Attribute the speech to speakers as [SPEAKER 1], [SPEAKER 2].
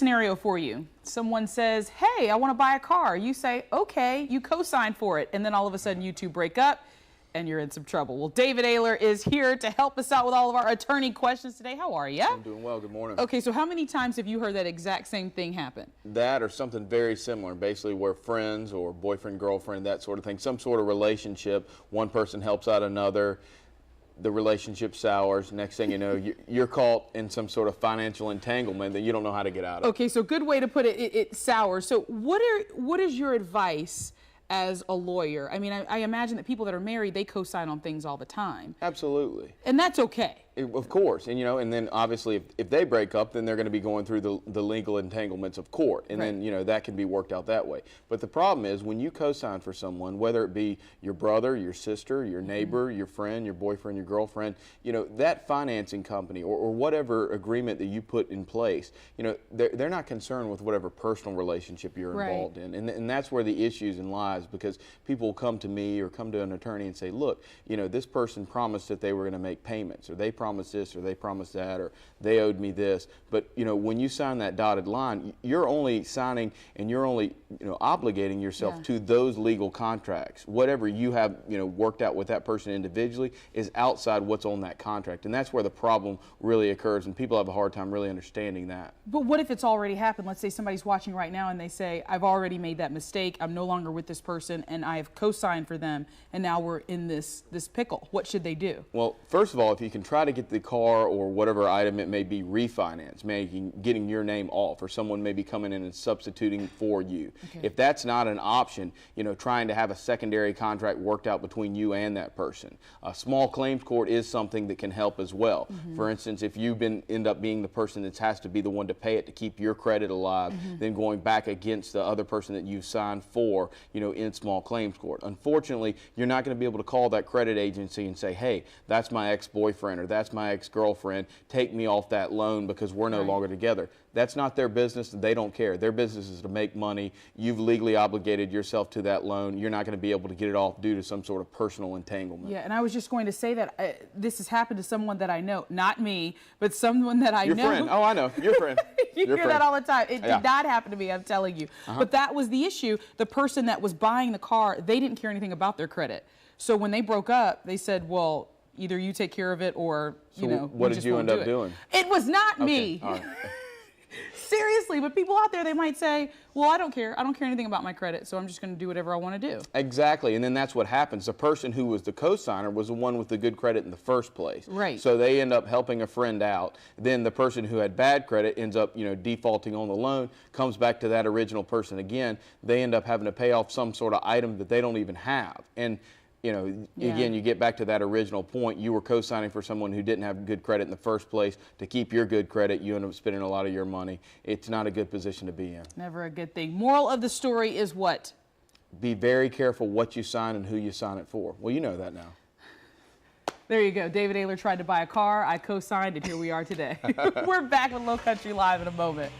[SPEAKER 1] Scenario for you. Someone says, hey, I want to buy a car. You say, okay, you co-sign for it. And then all of a sudden you two break up and you're in some trouble. Well, David Aylor is here to help us out with all of our attorney questions today. How are you?
[SPEAKER 2] I'm doing well. Good morning.
[SPEAKER 1] Okay, so how many times have you heard that exact same thing happen?
[SPEAKER 2] That or something very similar, basically where friends or boyfriend, girlfriend, that sort of thing, some sort of relationship, one person helps out another, the relationship sours. Next thing you know, you're caught in some sort of financial entanglement that you don't know how to get out of.
[SPEAKER 1] Okay, so good way to put it, it sours. So what is your advice as a lawyer? I mean, I imagine that people that are married, they co-sign on things all the time.
[SPEAKER 2] Absolutely.
[SPEAKER 1] And that's okay.
[SPEAKER 2] Of course, and and then obviously if they break up, then they're going to be going through the legal entanglements of court, and
[SPEAKER 1] right.
[SPEAKER 2] then that can be worked out that way. But the problem is when you co-sign for someone, whether it be your brother, your sister, your neighbor, your friend, your boyfriend, your girlfriend, that financing company or whatever agreement that you put in place, they're not concerned with whatever personal relationship you're
[SPEAKER 1] right.
[SPEAKER 2] involved in, and that's where the issues in lies, because people will come to me or come to an attorney and say, look, this person promised that they were going to make payments, or they promised this, or they promised that, or they owed me this. But when you sign that dotted line, you're only signing and you're only obligating yourself to those legal contracts. Whatever you have worked out with that person individually is outside what's on that contract, and that's where the problem really occurs, and people have a hard time really understanding that.
[SPEAKER 1] But what if it's already happened? Let's say somebody's watching right now and they say, I've already made that mistake, I'm no longer with this person, and I have co-signed for them, and now we're in this pickle. What should they do?
[SPEAKER 2] Well, first of all, if you can try to get the car or whatever item it may be refinanced, getting your name off, or someone may be coming in and substituting for you.
[SPEAKER 1] Okay.
[SPEAKER 2] If that's not an option, trying to have a secondary contract worked out between you and that person. A small claims court is something that can help as well. Mm-hmm. For instance, if you've end up being the person that has to be the one to pay it to keep your credit alive, mm-hmm. then going back against the other person that you signed for, in small claims court. Unfortunately, you're not going to be able to call that credit agency and say, hey, that's my ex-boyfriend or that's my ex-girlfriend, take me off that loan because we're no longer together. That's not their business. They don't care. Their business is to make money. You've legally obligated yourself to that loan. You're not going to be able to get it off due to some sort of personal entanglement.
[SPEAKER 1] Yeah, and I was just going to say that this has happened to someone that I know. Not me, but someone that I
[SPEAKER 2] know. Your friend. Oh, I know. Your friend.
[SPEAKER 1] You hear that all the time. It did not happen to me, I'm telling you. But that was the issue. The person that was buying the car, they didn't care anything about their credit. So when they broke up, they said, well, either you take care of it or,
[SPEAKER 2] what did you end up doing?
[SPEAKER 1] It was not me.
[SPEAKER 2] All right.
[SPEAKER 1] Seriously, but people out there, they might say, well, I don't care. I don't care anything about my credit, so I'm just going to do whatever I want to do.
[SPEAKER 2] Exactly, and then that's what happens. The person who was the co-signer was the one with the good credit in the first place.
[SPEAKER 1] Right.
[SPEAKER 2] So they end up helping a friend out. Then the person who had bad credit ends up, defaulting on the loan, comes back to that original person again. They end up having to pay off some sort of item that they don't even have. And again, you get back to that original point. You were co-signing for someone who didn't have good credit in the first place. To keep your good credit, you end up spending a lot of your money. It's not a good position to be in.
[SPEAKER 1] Never a good thing. Moral of the story is what?
[SPEAKER 2] Be very careful what you sign and who you sign it for. Well, you know that now.
[SPEAKER 1] There you go. David Aylor tried to buy a car. I co-signed, and here we are today. We're back with Low Country Live in a moment.